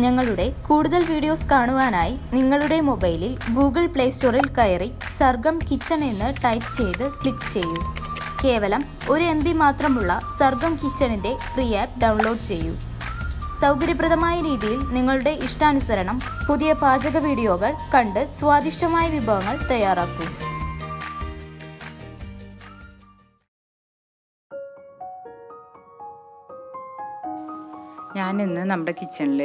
ഞങ്ങളുടെ കൂടുതൽ വീഡിയോസ് കാണുവാനായി നിങ്ങളുടെ മൊബൈലിൽ ഗൂഗിൾ പ്ലേ സ്റ്റോറിൽ കയറി സർഗം കിച്ചൺ എന്ന് ടൈപ്പ് ചെയ്ത് ക്ലിക്ക് ചെയ്യൂ. കേവലം 1 MB മാത്രമുള്ള സർഗം കിച്ചണിൻ്റെ ഫ്രീ ആപ്പ് ഡൗൺലോഡ് ചെയ്യൂ. സൗകര്യപ്രദമായ രീതിയിൽ നിങ്ങളുടെ ഇഷ്ടാനുസരണം പുതിയ പാചക വീഡിയോകൾ കണ്ട് സ്വാദിഷ്ടമായ വിഭവങ്ങൾ തയ്യാറാക്കൂ. ഞാനിന്ന് നമ്മുടെ കിച്ചണിൽ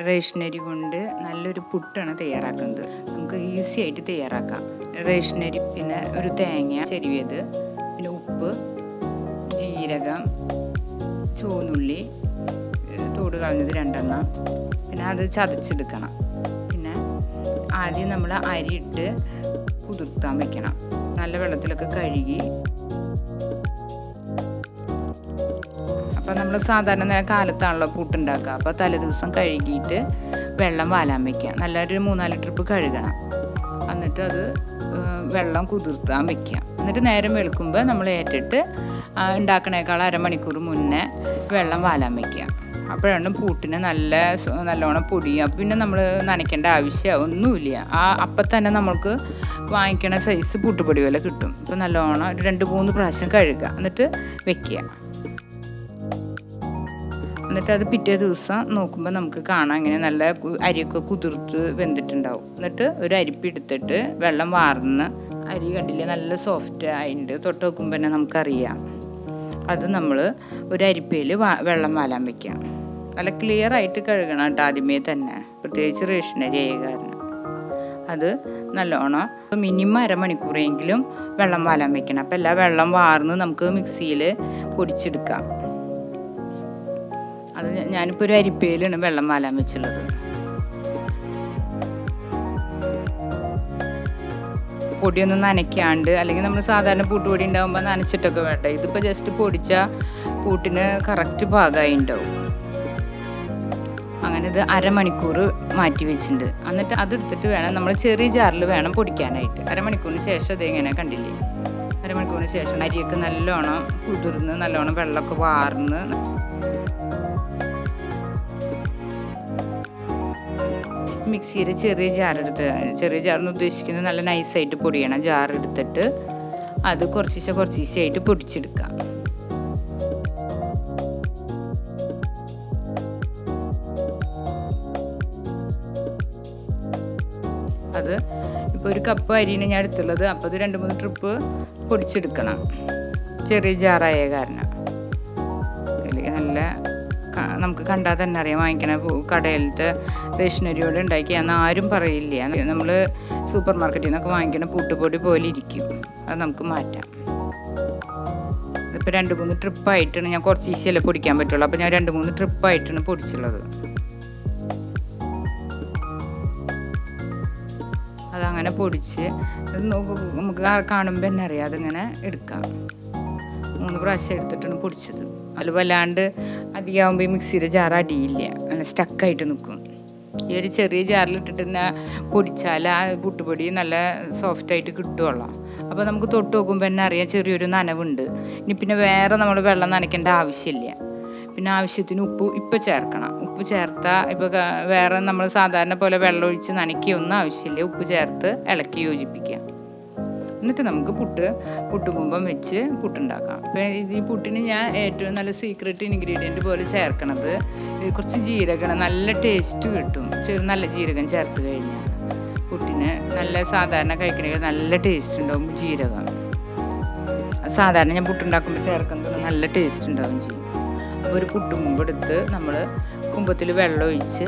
റേഷനരി കൊണ്ട് നല്ലൊരു പുട്ടാണ് തയ്യാറാക്കുന്നത്. നമുക്ക് ഈസി ആയിട്ട് തയ്യാറാക്കാം. റേഷനരി, പിന്നെ ഒരു തേങ്ങ ചെരുവിയത്, പിന്നെ ഉപ്പ്, ജീരകം, ചുവന്നുള്ളി തോട് കളഞ്ഞത് 2 എണ്ണം, പിന്നെ അത് ചതച്ചെടുക്കണം. പിന്നെ ആദ്യം നമ്മൾ അരിയിട്ട് കുതിർത്താൻ വെക്കണം. നല്ല വെള്ളത്തിലൊക്കെ കഴുകി. അപ്പോൾ നമ്മൾ സാധാരണ കാലത്താണല്ലോ പുട്ടുണ്ടാക്കുക. അപ്പോൾ തലേദിവസം കഴുകിയിട്ട് വെള്ളം വാലാൻ വയ്ക്കുക. നല്ലൊരു 3-4 ട്രിപ്പ് കഴുകണം. എന്നിട്ട് അത് വെള്ളം കുതിർത്താൻ വയ്ക്കുക. എന്നിട്ട് നേരം വെളുക്കുമ്പോൾ നമ്മൾ ഏറ്റിട്ട് ഉണ്ടാക്കണേക്കാൾ അരമണിക്കൂർ മുന്നേ വെള്ളം വാലാൻ വയ്ക്കുക. അപ്പോഴാണ് പുട്ടിന് നല്ലോണം പൊടിയും. അപ്പോൾ പിന്നെ നമ്മൾ നനയ്ക്കേണ്ട ആവശ്യം ഒന്നുമില്ല. അപ്പം തന്നെ നമുക്ക് വാങ്ങിക്കണ സൈസ് പുട്ടുപൊടി പോലെ കിട്ടും. ഇപ്പോൾ നല്ലോണം ഒരു 2-3 പ്രാവശ്യം കഴുകുക. എന്നിട്ട് വെക്കുക. എന്നിട്ട് അത് പിറ്റേ ദിവസം നോക്കുമ്പോൾ നമുക്ക് കാണാം ഇങ്ങനെ നല്ല അരിയൊക്കെ കുതിർത്ത് വെന്തിട്ടുണ്ടാവും. എന്നിട്ട് ഒരു അരിപ്പ എടുത്തിട്ട് വെള്ളം വാർന്ന്, അരി കണ്ടില്ലേ നല്ല സോഫ്റ്റ് ആയിട്ട് തൊട്ട് നോക്കുമ്പോൾ തന്നെ നമുക്കറിയാം. അത് നമ്മൾ ഒരു അരിപ്പയിൽ വെള്ളം വാലാൻ വയ്ക്കാം. നല്ല ക്ലിയർ ആയിട്ട് കഴുകണം കേട്ടോ ആദ്യമേ തന്നെ, പ്രത്യേകിച്ച് റേഷനരി ആയ കാരണം. അത് നല്ലോണം മിനിമം അരമണിക്കൂറെങ്കിലും വെള്ളം വാലാൻ വയ്ക്കണം. അപ്പോൾ എല്ലാ വെള്ളം വാർന്ന് നമുക്ക് മിക്സിയിൽ പൊടിച്ചെടുക്കാം. അത് ഞാനിപ്പോൾ ഒരു അരിപ്പയിലാണ് വെള്ളം വാലാൻ വെച്ചുള്ളത്. പൊടിയൊന്നും നനയ്ക്കാണ്ട്, അല്ലെങ്കിൽ നമ്മൾ സാധാരണ പുട്ടുപൊടി ഉണ്ടാകുമ്പോൾ നനച്ചിട്ടൊക്കെ വേണ്ട. ഇതിപ്പോൾ ജസ്റ്റ് പൊടിച്ചാൽ പുട്ടിന് കറക്റ്റ് പാകമായി ഉണ്ടാവും. അങ്ങനെ ഇത് അരമണിക്കൂർ മാറ്റി വെച്ചിട്ടുണ്ട്. എന്നിട്ട് അതെടുത്തിട്ട് വേണം നമ്മൾ ചെറിയ ജാറിൽ വേണം പൊടിക്കാനായിട്ട്. അരമണിക്കൂറിന് ശേഷം അതിങ്ങനെ കണ്ടില്ലേ, അരമണിക്കൂറിന് ശേഷം അരിയൊക്കെ നല്ലോണം കുതിർന്ന് നല്ലോണം വെള്ളമൊക്കെ വാർന്ന് മിക്സിയിൽ ചെറിയ ജാറെന്ന് ഉദ്ദേശിക്കുന്നത് നല്ല നൈസായിട്ട് പൊടിയണം. ജാറെടുത്തിട്ട് അത് കുറച്ചീശായിട്ട് പൊടിച്ചെടുക്കാം. അത് ഇപ്പോൾ ഒരു കപ്പ് അരിയാണ് ഞാൻ എടുത്തുള്ളത്. അപ്പോൾ അത് 2-3 ട്രിപ്പ് പൊടിച്ചെടുക്കണം, ചെറിയ ജാറായ കാരണം. നല്ല നമുക്ക് കണ്ടാൽ തന്നെ അറിയാം, വാങ്ങിക്കണ കടയിലത്തെ റേഷനരിയോട് ഉണ്ടാക്കിയാന്ന് ആരും പറയില്ല. നമ്മൾ സൂപ്പർ മാർക്കറ്റിൽ നിന്നൊക്കെ വാങ്ങിക്കണ പുട്ടുപൊടി പോലെ ഇരിക്കും. അത് നമുക്ക് മാറ്റാം. ഇപ്പോൾ 2-3 ട്രിപ്പായിട്ടാണ് ഞാൻ കുറച്ച് ഈസിയല്ലേ പൊടിക്കാൻ പറ്റുള്ളൂ. അപ്പോൾ ഞാൻ 2-3 ട്രിപ്പായിട്ടാണ് പൊടിച്ചുള്ളത്. അതങ്ങനെ പൊടിച്ച് നമുക്ക് കാണുമ്പോൾ തന്നെ അറിയാം. അതിങ്ങനെ എടുക്കാം. 3 പ്രാവശ്യം എടുത്തിട്ടാണ് പൊടിച്ചത്. അത് വല്ലാണ്ട് അധികമാകുമ്പോൾ ഈ മിക്സിയുടെ ജാർ അടിയില്ല, നല്ല സ്റ്റക്കായിട്ട് നിൽക്കും. ഈ ഒരു ചെറിയ ജാറിലിട്ടിട്ട് തന്നെ പൊടിച്ചാൽ ആ പുട്ടുപൊടി നല്ല സോഫ്റ്റായിട്ട് കിട്ടുകയുള്ളൂ. അപ്പോൾ നമുക്ക് തൊട്ട് നോക്കുമ്പോൾ തന്നെ അറിയാം ചെറിയൊരു നനവുണ്ട്. ഇനി പിന്നെ വേറെ നമ്മൾ വെള്ളം നനയ്ക്കേണ്ട ആവശ്യമില്ല. പിന്നെ ആവശ്യത്തിന് ഉപ്പ് ചേർക്കണം. ഉപ്പ് ചേർത്താൽ ഇപ്പോൾ വേറെ നമ്മൾ സാധാരണ പോലെ വെള്ളം ഒഴിച്ച് നനയ്ക്കുകയൊന്നും ആവശ്യമില്ല. ഉപ്പ് ചേർത്ത് ഇളക്കി യോജിപ്പിക്കുക. എന്നിട്ട് നമുക്ക് പുട്ടുകുമ്പം വെച്ച് പുട്ടുണ്ടാക്കാം. അപ്പോൾ ഈ പുട്ടിന് ഞാൻ ഏറ്റവും നല്ല സീക്രട്ട് ഇൻഗ്രീഡിയൻറ്റ് പോലെ ചേർക്കണത് കുറച്ച് ജീരകമാണ്. നല്ല ടേസ്റ്റ് കിട്ടും. നല്ല ജീരകം ചേർത്ത് കഴിഞ്ഞാൽ പുട്ടിന് നല്ല സാധാരണ കഴിക്കണമെങ്കിൽ നല്ല ടേസ്റ്റ് ഉണ്ടാവും. ജീരകം സാധാരണ ഞാൻ പുട്ടുണ്ടാക്കുമ്പോൾ ചേർക്കുന്നത് നല്ല ടേസ്റ്റ് ഉണ്ടാവും ചെയ്യും. അപ്പോൾ ഒരു പുട്ടുകുമ്പ് എടുത്ത് നമ്മൾ കുമ്പത്തിൽ വെള്ളം ഒഴിച്ച്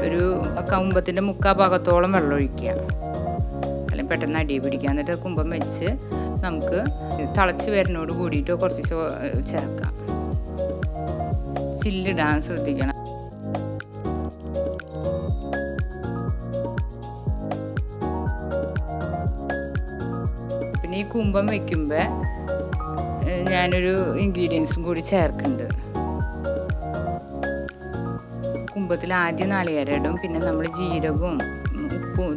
ഒരു കുമ്പത്തിൻ്റെ 3/4 ഭാഗത്തോളം വെള്ളം ഒഴിക്കുക. അല്ലെങ്കിൽ പെട്ടെന്ന് അടി പിടിക്കുക. എന്നിട്ട് കുമ്പം വെച്ച് നമുക്ക് തിളച്ച് വരുന്നോട് കൂടിയിട്ട് കുറച്ച് ചേർക്കാം. ചില്ലിടാൻ ശ്രദ്ധിക്കണം. പിന്നെ ഈ കുമ്പം വയ്ക്കുമ്പോൾ ഞാനൊരു ഇൻഗ്രീഡിയൻസും കൂടി ചേർക്കുന്നുണ്ട്. കുമ്പത്തിൽ ആദ്യം നാളികേരം ഇടും. പിന്നെ നമ്മൾ ജീരകവും ഉപ്പും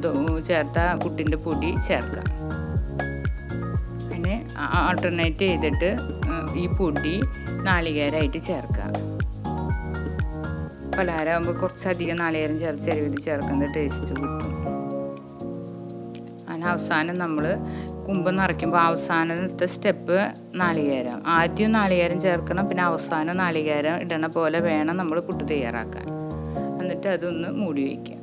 ചേർത്ത പുട്ടിൻ്റെ പൊടി ചേർക്കാം. അതിന് ആൾട്ടർനേറ്റ് ചെയ്തിട്ട് ഈ പൊടി നാളികേരമായിട്ട് ചേർക്കുക. പലഹാരമാകുമ്പോൾ കുറച്ചധികം നാളികേരം ചേർത്ത് ചെരുവിത് ചേർക്കുന്നത് ടേസ്റ്റ് കിട്ടും. അങ്ങനെ അവസാനം നമ്മൾ കുമ്പം നിറയ്ക്കുമ്പോൾ അവസാനത്തെ സ്റ്റെപ്പ് നാളികേരം. ആദ്യം നാളികേരം ചേർക്കണം, പിന്നെ അവസാനം നാളികേരം ഇടണ പോലെ വേണം നമ്മൾ പുട്ട് തയ്യാറാക്കാൻ. എന്നിട്ട് അതൊന്ന് മൂടി വയ്ക്കുക.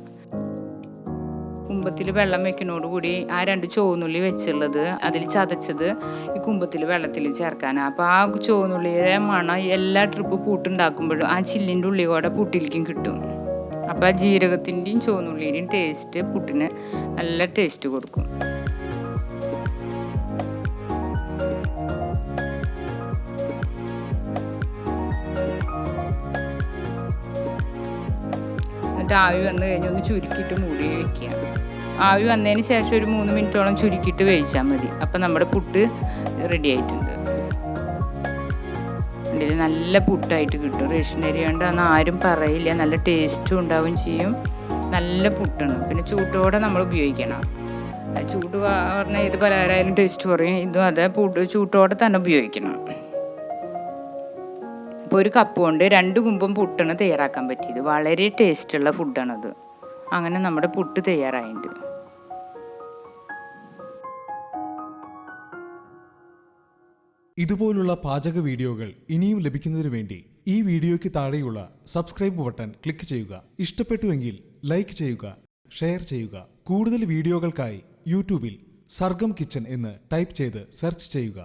കുമ്പത്തിൽ വെള്ളം വെക്കുന്നതോടുകൂടി ആ 2 ചുവന്നുള്ളി വെച്ചുള്ളത് അതിൽ ചതച്ചത് ഈ കുമ്പത്തിൽ വെള്ളത്തിൽ ചേർക്കാനാണ്. അപ്പോൾ ആ ചുവന്നുള്ളിയുടെ മണം എല്ലാ ട്രിപ്പ് പൂട്ടുണ്ടാക്കുമ്പോഴും ആ ചില്ലിൻ്റെ ഉള്ളി കൂടെ പുട്ടിലേക്കും കിട്ടും. അപ്പോൾ ആ ജീരകത്തിൻ്റെയും ചുവന്നുള്ളിയുടെയും ടേസ്റ്റ് പുട്ടിന് നല്ല ടേസ്റ്റ് കൊടുക്കും. എന്നിട്ട് ആവി വന്നു കഴിഞ്ഞ് ഒന്ന് ചുരുക്കിയിട്ട് മൂടി വയ്ക്കുക. ആവി വന്നതിന് ശേഷം ഒരു 3 മിനിറ്റോളം ചുരുക്കിയിട്ട് വേവിച്ചാൽ മതി. അപ്പം നമ്മുടെ പുട്ട് റെഡി ആയിട്ടുണ്ട്. ഇതിൽ നല്ല പുട്ടായിട്ട് കിട്ടും. റേഷൻ അരി കൊണ്ട് അന്ന് ആരും പറയില്ല, നല്ല ടേസ്റ്റും ഉണ്ടാവും ചെയ്യും. നല്ല പുട്ടാണ്. പിന്നെ ചൂട്ടോടെ നമ്മൾ ഉപയോഗിക്കണം. ചൂട് പറഞ്ഞാൽ ഏത് പലഹാരമായാലും ടേസ്റ്റ് കുറയും. ഇതും അതെ, ചൂട്ടോടെ തന്നെ ഉപയോഗിക്കണം. അപ്പോൾ ഒരു കപ്പ് കൊണ്ട് 2 കുമ്പം പുട്ടാണ് തയ്യാറാക്കാൻ പറ്റിയത്. വളരെ ടേസ്റ്റുള്ള ഫുഡാണത്. അങ്ങനെ നമ്മുടെ പുട്ട് തയ്യാറായിട്ടുണ്ട്. ഇതുപോലുള്ള പാചക വീഡിയോകൾ ഇനിയും ലഭിക്കുന്നതിന് വേണ്ടി ഈ വീഡിയോയ്ക്ക് താഴെയുള്ള സബ്സ്ക്രൈബ് ബട്ടൺ ക്ലിക്ക് ചെയ്യുക. ഇഷ്ടപ്പെട്ടുവെങ്കിൽ ലൈക്ക് ചെയ്യുക, ഷെയർ ചെയ്യുക. കൂടുതൽ വീഡിയോകൾക്കായി യൂട്യൂബിൽ സർഗം കിച്ചൺ എന്ന് ടൈപ്പ് ചെയ്ത് സെർച്ച് ചെയ്യുക.